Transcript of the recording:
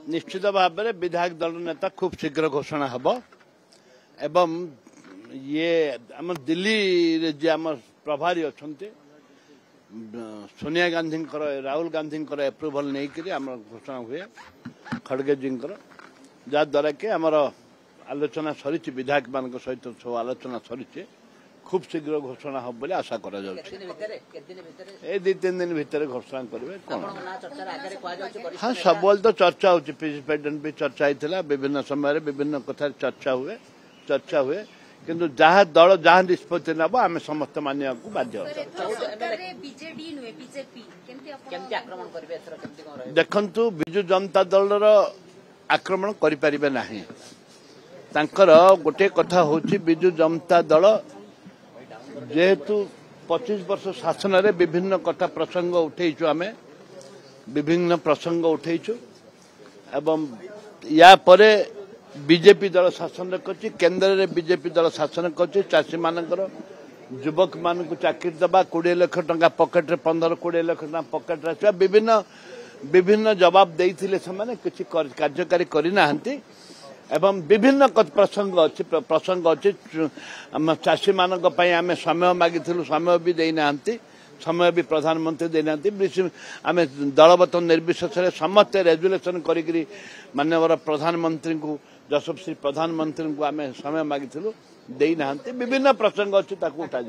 निश्चित भाव में विधायक दल नेता खूब शीघ्र घोषणा हम एवं ये आम दिल्ली जे आम प्रभारी अच्छा सोनिया गांधी राहुल गांधी एप्रुवल नहीं करी आम घोषणा हुए खड़गे जी जहाद्वारा कि आमर आलोचना सरी विधायक मान सहित सब आलोचना सरी खूब शीघ्र घोषणा हम बोली आशा करा ए 2-3 दिन भितर घोषणा करेंगे कौन हाँ सब तो चर्चा हो प्रेसिडेंट भी चर्चा होता विभिन्न समय विभिन्न कथा चर्चा हुए किंतु जहाँ दल जहाँ निष्पत्ति नब आम समस्त मानिया बाध्य देखु विजु जनता दल आक्रमण करें ना गोटे कथा हूँ विजु जनता दल जेहेतु 25 वर्ष शासन रे विभिन्न कथा प्रसंग उठेचु आम विभिन्न प्रसंग उठेचु एवं या परे बीजेपी दल शासन कर केन्द्र में बीजेपी दल शासन कर चाषी मानकर युवक मान चाकरी दबा 20 लाख टंका पकेट 15-20 लाख टंका पकेट रखा विभिन्न जवाब देते किसी कार्यकारी करना एवं विभिन्न प्रसंग अच्छी चाषी मान आम समय मागी समय भी देना समय भी प्रधानमंत्री देना आम दलबत निर्विशेष समस्ते रेजुलेसन करी माननीय प्रधानमंत्री को यशस्वी प्रधानमंत्री को आम समय मागी देना विभिन्न प्रसंग अच्छी उठा